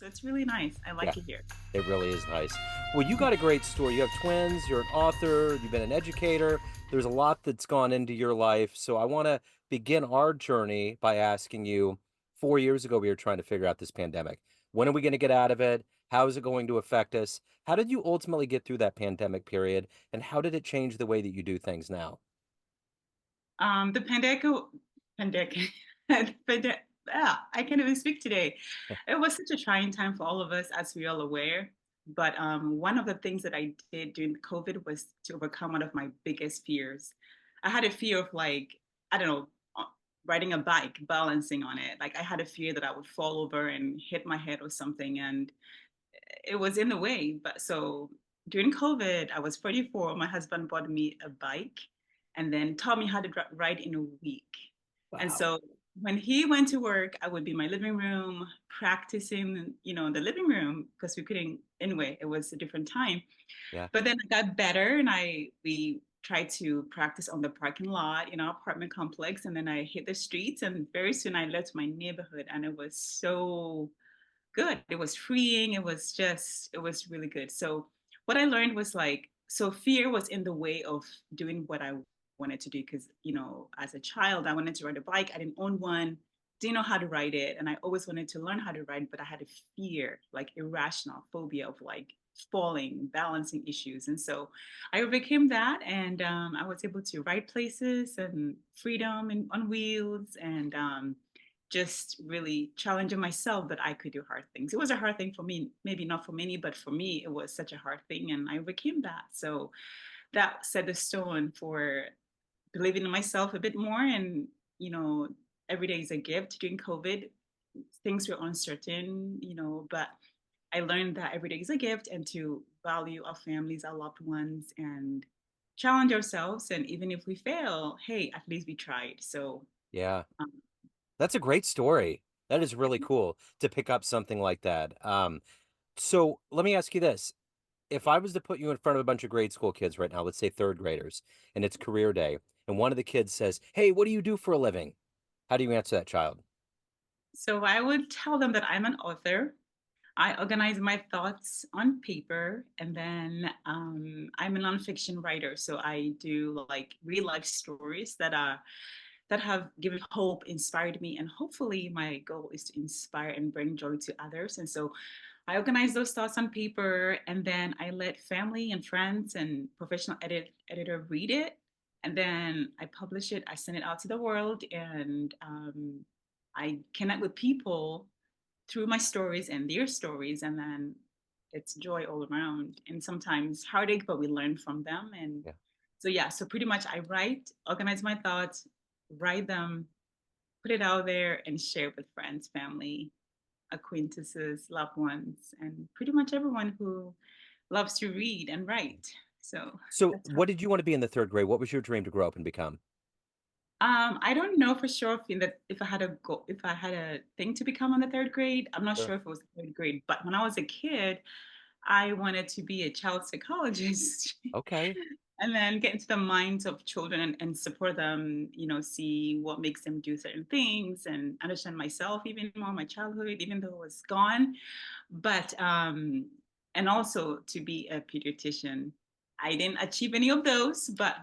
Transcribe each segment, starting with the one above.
So it's really nice. I Yeah, like it here. it really is nice. Well, you got a great story. You have twins, you're an author, you've been an educator. There's a lot that's gone into your life. So I want to begin our journey by asking you, 4 years ago, we were trying to figure out this pandemic. When are we going to get out of it? How is it going to affect us? How did you ultimately get through that pandemic period? And how did it change the way that you do things now? The pandemic, I can't even speak today. It was such a trying time for all of us, as we are all aware. But one of the things that I did during COVID was to overcome one of my biggest fears. I had a fear of like, I don't know, riding a bike, balancing on it. Like I had a fear that I would fall over and hit my head or something, and it was in the way. But so during COVID, I was 44. My husband bought me a bike and then taught me how to ride in a week. And Wow. so when he went to work, I would be in my living room practicing, in the living room because we couldn't, anyway, it was a different time. Yeah. But then I got better and we tried to practice on the parking lot in our apartment complex. And then I hit the streets and very soon I left my neighborhood and it was so good. It was freeing. It was really good. So what I learned was like, so fear was in the way of doing what I wanted to do because, as a child, I wanted to ride a bike. I didn't own one, didn't know how to ride it. And I always wanted to learn how to ride, but I had a fear, like irrational phobia of like falling, balancing issues. And so I overcame that and I was able to ride places and freedom and on wheels and just really challenging myself that I could do hard things. It was a hard thing for me, maybe not for many, but for me, it was such a hard thing. And I overcame that. So that set the stone for believing in myself a bit more. And, you know, every day is a gift during COVID. Things were uncertain, but I learned that every day is a gift and to value our families, our loved ones, and challenge ourselves. And even if we fail, hey, at least we tried. So, Yeah. um, That's a great story. That is really cool to pick up something like that. So let me ask you this. If I was to put you in front of a bunch of grade school kids right now, let's say third graders, and it's career day, and one of the kids says, "Hey, what do you do for a living?" How do you answer that child? so I would tell them that I'm an author. I organize my thoughts on paper, and then I'm a nonfiction writer. So I do like real life stories that have given hope, inspired me, and hopefully my goal is to inspire and bring joy to others. And so I organize those thoughts on paper, and then I let family and friends and professional editor read it, and then I publish it. I send it out to the world, and I connect with people through my stories and their stories, and then it's joy all around. And sometimes heartache, but we learn from them. And Yeah. so yeah, so pretty much I write, organize my thoughts, write them, put it out there, and share with friends, family, acquaintances, loved ones, and pretty much everyone who loves to read and write. So So that's how. what did you want to be in the third grade? What was your dream to grow up and become? I don't know for sure if I had a goal, if I had a thing to become on the third grade. I'm not Sure. sure if it was third grade, but when I was a kid, I wanted to be a child psychologist Okay. and then get into the minds of children and support them, see what makes them do certain things and understand myself even more, my childhood, even though it was gone. But and also to be a pediatrician. I didn't achieve any of those, but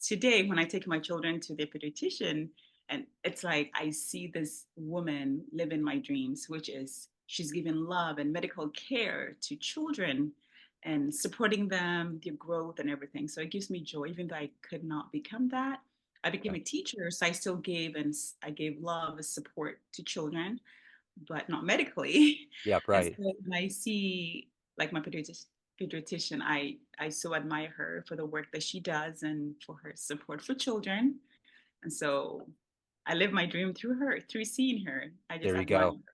today when I take my children to their pediatrician, and it's like I see this woman live in my dreams, which is she's giving love and medical care to children and supporting them, their growth and everything. So it gives me joy, even though I could not become that. I became Yeah. a teacher, so I still I gave love and support to children, but not medically. Yeah, And so right. when I see like my pediatrician, I so admire her for the work that she does and for her support for children. And so I live my dream through her, through seeing her. I just There you admire go. her.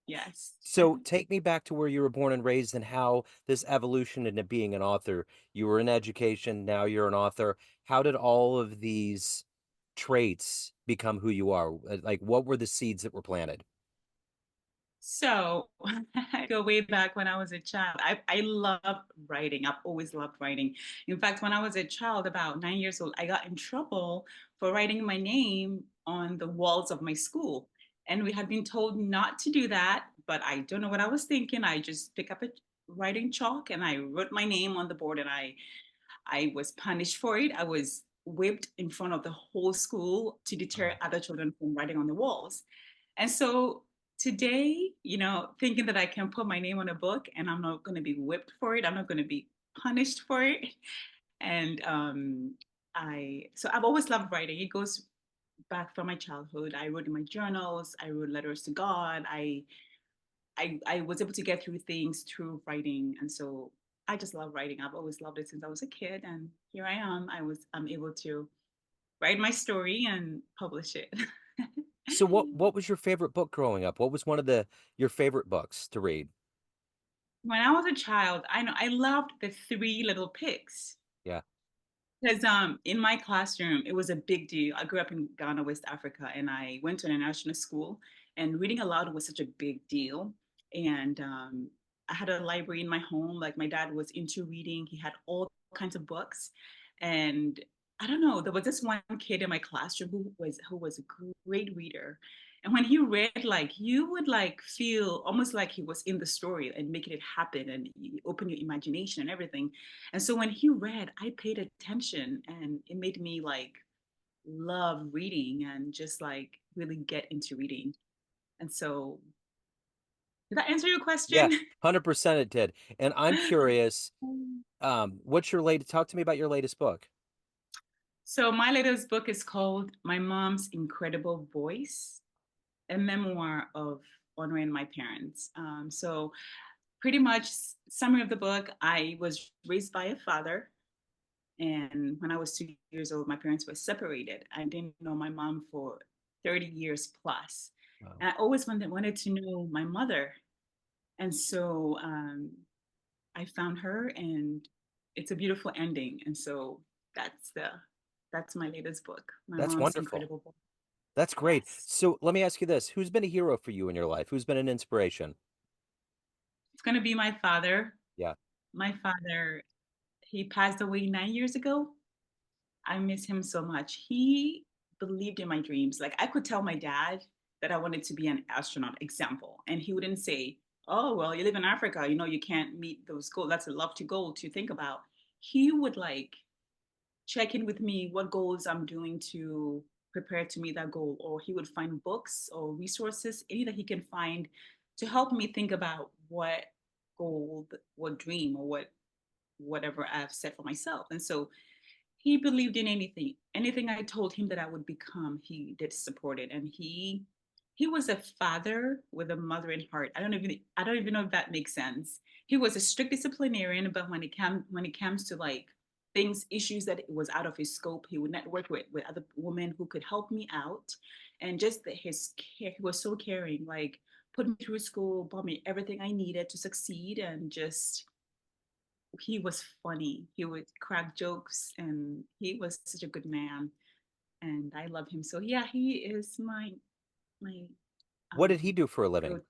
Yes. So take me back to where you were born and raised and how this evolution into being an author. You were in education, now you're an author. How did all of these traits become who you are? Like, what were the seeds that were planted? So I go way back when I was a child. I love writing. I've always loved writing. In fact, when I was a child, about 9 years old, I got in trouble for writing my name on the walls of my school. And we had been told not to do that but I don't know what I was thinking. I just picked up a writing chalk and I wrote my name on the board, and I was punished for it. I was whipped in front of the whole school to deter Oh. other children from writing on the walls. And so today, thinking that I can put my name on a book and I'm not going to be whipped for it, I'm not going to be punished for it. And I've always loved writing. It goes back from my childhood. I wrote in my journals, I wrote letters to God. I was able to get through things through writing. And so I just love writing. I've always loved it since I was a kid. And here I am. I'm able to write my story and publish it. So what was your favorite book growing up? What was one of the your favorite books to read? When I was a child, I know I loved the Three Little Pigs. Yeah. Because in my classroom, it was a big deal. I grew up in Ghana, West Africa, and I went to an international school, and reading aloud was such a big deal. And I had a library in my home. Like my dad was into reading, he had all kinds of books. And I don't know, there was this one kid in my classroom who was a great reader. And when he read, like you would like feel almost like he was in the story and making it happen, and you open your imagination and everything. And so when he read, I paid attention, and it made me like love reading and just like really get into reading. And so, did that answer your Yeah, question? 100% it did. And I'm curious, what's your latest talk to me about your latest book? So, my latest book is called My Mom's Incredible Voice, a memoir of honoring my parents. So, pretty much, summary of the book, I was raised by a father. And when I was 2 years old, my parents were separated. I didn't know my mom for 30 years plus. Wow. And I always wanted to know my mother. And so I found her, and it's a beautiful ending. And so that's the that's my latest book, My That's Mom's wonderful. Incredible Book. That's great. Yes. So let me ask you this. Who's been a hero for you in your life? Who's been an inspiration? It's gonna be my father. Yeah. My father, he passed away 9 years ago. I miss him so much. He believed in my dreams. Like I could tell my dad that I wanted to be an astronaut, example, and he wouldn't say, "Oh, well, you live in Africa, you can't meet those goals. That's a lofty goal to think about." He would like check in with me what goals I'm doing to prepare to meet that goal, or he would find books or resources, any that he can find to help me think about what goal, what dream, or whatever I've set for myself. And so he believed in anything I told him that I would become, he did support it. And he was a father with a mothering heart. I don't even know if that makes sense. He was a strict disciplinarian, but when it comes to like things, issues that it was out of his scope, he would network with other women who could help me out. And just his care, he was so caring, like put me through school, bought me everything I needed to succeed, and just he was funny. He would crack jokes, and he was such a good man, and I love him. So yeah, he is my What did he do for a living? go.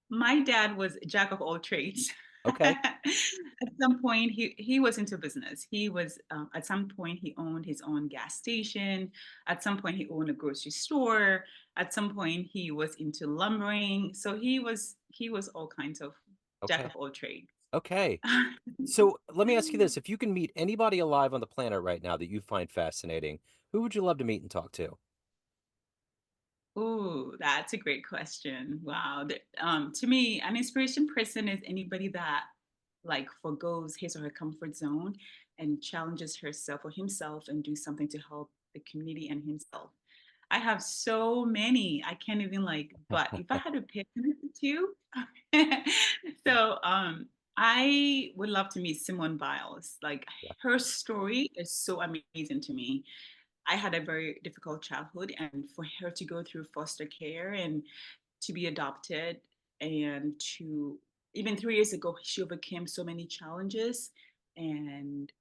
My dad was a jack of all trades. Okay. At some point, he was into business. He was at some point he owned his own gas station. At some point, he owned a grocery store. At some point, he was into lumbering. So he was all kinds of jack Okay. of all trades. Okay. So let me ask you this. If you can meet anybody alive on the planet right now that you find fascinating, who would you love to meet and talk to? Oh, that's a great question. Wow. To me, an inspiration person is anybody that like forgoes his or her comfort zone and challenges herself or himself and do something to help the community and himself. I have so many. I can't even like, but if I had to pick two, so I would love to meet Simone Biles. Like Yeah. her story is so amazing to me. I had a very difficult childhood, and for her to go through foster care and to be adopted, and to even 3 years ago, she overcame so many challenges and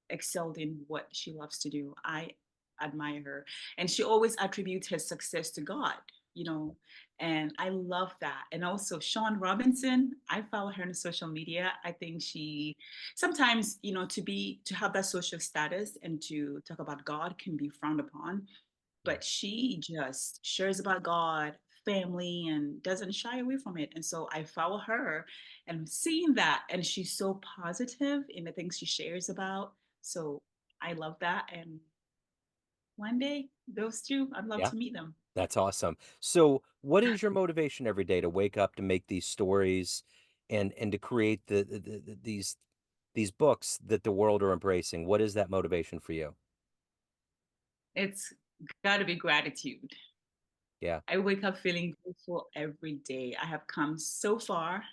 excelled in what she loves to do. I admire her. And she always attributes her success to God, you know, and I love that. And also Sean Robinson, I follow her on social media. I think she sometimes, to have that social status and to talk about God can be frowned upon, Yeah. but she just shares about God, family and doesn't shy away from it. And so I follow her and seeing that, and she's so positive in the things she shares about. So I love that. And one day, those two, I'd love Yeah, to meet them. that's awesome. So, what is your motivation every day to wake up to make these stories and to create these books that the world are embracing? What is that motivation for you? It's got to be gratitude. Yeah, I wake up feeling grateful every day. I have come so far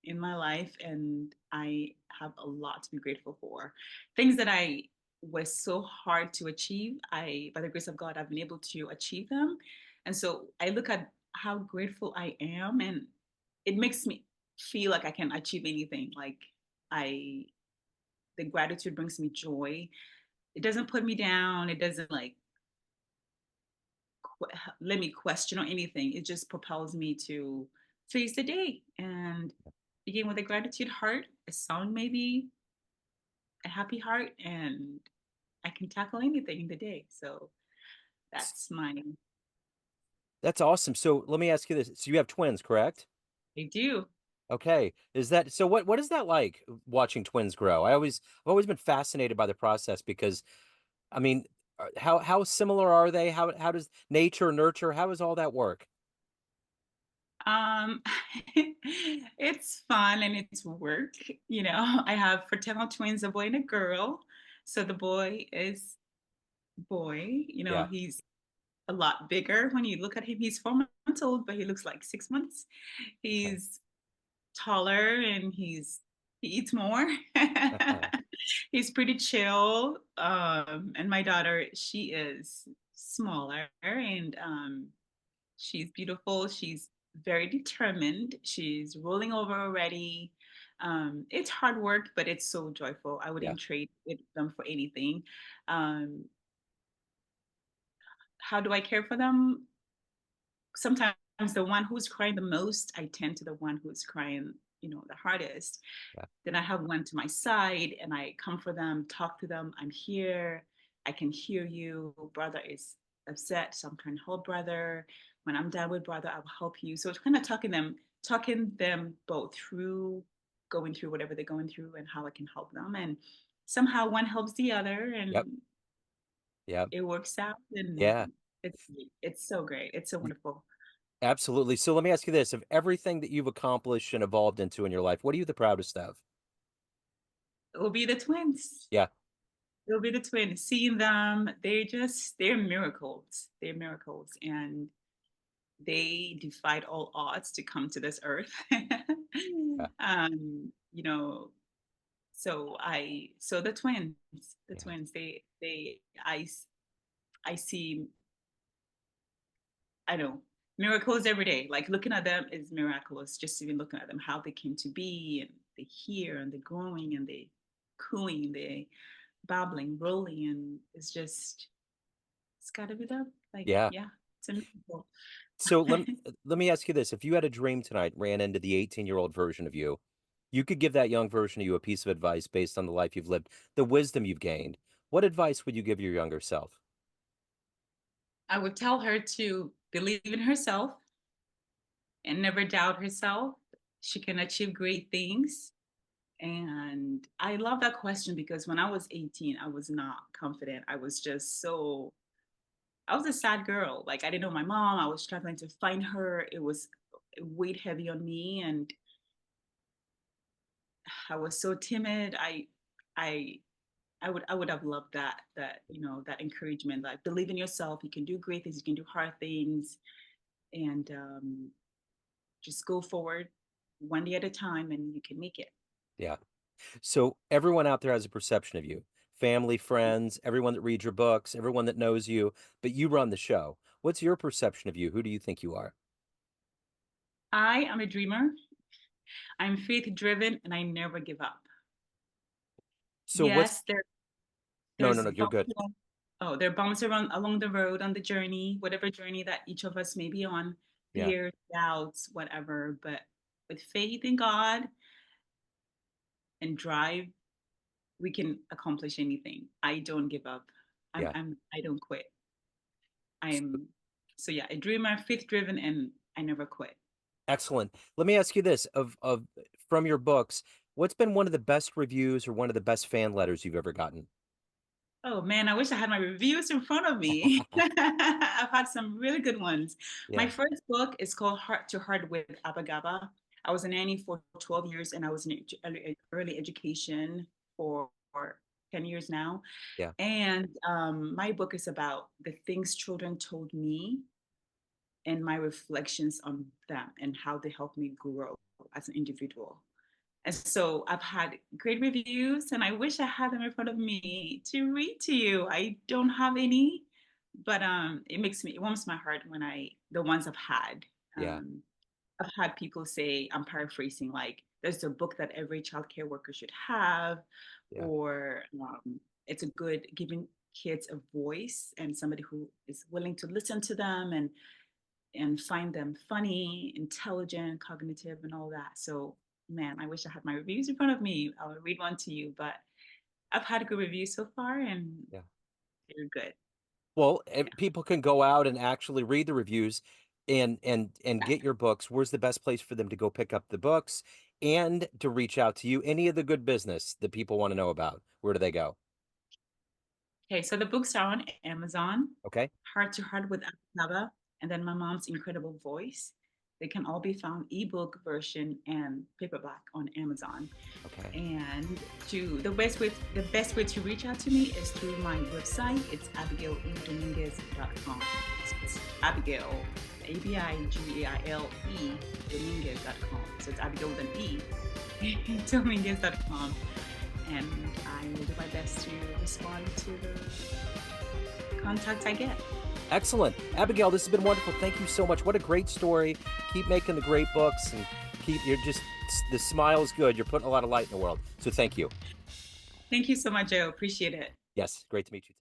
in my life and I have a lot to be grateful for. Things that I was so hard to achieve, I by the grace of God I've been able to achieve them. And so I look at how grateful I am and it makes me feel like I can achieve anything. Like I the gratitude brings me joy. It doesn't put me down. It doesn't like let me question or anything. It just propels me to face the day and begin with a gratitude heart, a song maybe, a happy heart, and I can tackle anything in the day. So that's my, that's awesome. So, let me ask you this. So, you have twins, correct? I do. Okay. Is that so what is that like watching twins grow? I've always been fascinated by the process because I mean, how similar are they? How does nature nurture? How does all that work? Um, it's fun and it's work. You know, I have fraternal twins, a boy and a girl. So the boy is boy, you know, Yeah. he's a lot bigger. When you look at him, he's 4 months old, but he looks like 6 months. Okay. He's taller and he eats more. He's pretty chill. And my daughter, she is smaller and she's beautiful. She's very determined. She's rolling over already. It's hard work, but it's so joyful. I Yeah. wouldn't trade them for anything. Um, how do I care for them? Sometimes the one who's crying the most, I tend to the one who's crying, you know, the hardest. Yeah. Then I have one to my side and I come for them, talk to them. I'm here. I can hear you. Brother is upset, so I'm trying to help brother. When I'm done with brother, I'll help you. So it's kind of talking them both through going through whatever they're going through and how I can help them. And somehow one helps the other Yep. and Yep. it works out and Yeah. it's so great. It's so y- wonderful. Absolutely. So let me ask you this, of everything that you've accomplished and evolved into in your life, what are you the proudest of? It will be the twins. Yeah. It'll be the twins. Seeing them, they're miracles. They're miracles. And they defied all odds to come to this earth. Yeah. You know, so the Yeah. twins, I see, I know, miracles every day. Like looking at them is miraculous. Just even looking at them, how they came to be, and they hear, and they're growing, and they cooing, they babbling, rolling, and it's got to be them. Like, Yeah. yeah, it's a miracle. So let me ask you this. If you had a dream tonight, ran into the 18-year-old version of you, you could give that young version of you a piece of advice based on the life you've lived, the wisdom you've gained. What advice would you give your younger self? I would tell her to believe in herself and never doubt herself. She can achieve great things. And I love that question because when I was 18, I was not confident. I was a sad girl. Like I didn't know my mom. I was struggling to find her. It weighed heavy on me and I was so timid. I I would have loved that you know that encouragement. Like believe in yourself. You can do great things. You can do hard things, and just go forward one day at a time, and you can make it. Yeah. So everyone out there has a perception of you. Family, friends, everyone that reads your books, everyone that knows you, but you run the show. What's your perception of you? Who do you think you are? I am a dreamer. I'm faith driven, and I never give up. So what's Yes, no, no, there's no, you're bumps good. there are bumps along the road on the journey, whatever journey that each of us may be on, Yeah. fears, doubts, whatever. But with faith in God and drive, we can accomplish anything. I don't give up. Yeah. I don't quit. I S- am so yeah, a dreamer, faith driven, and I never quit. Excellent. Let me ask you this, of from your books, what's been one of the best reviews or one of the best fan letters you've ever gotten? Oh man, I wish I had my reviews in front of me. I've had some really good ones. My Yeah, first book is called Heart to Heart with Abigail. I was a nanny for 12 years and I was in early education for 10 years now. yeah, And my book is about the things children told me and my reflections on them and how they helped me grow as an individual. And so I've had great reviews, and I wish I had them in front of me to read to you. I don't have any, but it warms my heart when the ones I've had. yeah, Um, I've had people say, I'm paraphrasing, like, there's a book that every child care worker should have, yeah, or it's a good giving kids a voice and somebody who is willing to listen to them and find them funny, intelligent, cognitive, and all that. So, man, I wish I had my reviews in front of me. I'll read one to you, but I've had good reviews so far, and yeah. they're good. Well, Yeah. people can go out and actually read the reviews and get your books. Where's the best place for them to go pick up the books and to reach out to you? Any of the good business that people want to know about, where do they go? Okay, so the books are on Amazon, Okay, Heart to Heart with Abba, and then My Mom's Incredible Voice. They can all be found ebook version and paperback on Amazon. okay, And the best way to reach out to me is through my website. It's abigailedominguez.com. So it's Abigail, Abigaile, Dominguez.com. So it's Abigail with an E, Dominguez.com. And I will do my best to respond to the contact I get. excellent. Abigail, this has been wonderful. Thank you so much. What a great story. Keep making the great books and you're just, the smile is good. You're putting a lot of light in the world. So thank you. Thank you so much, Joe. Appreciate it. Yes, great to meet you.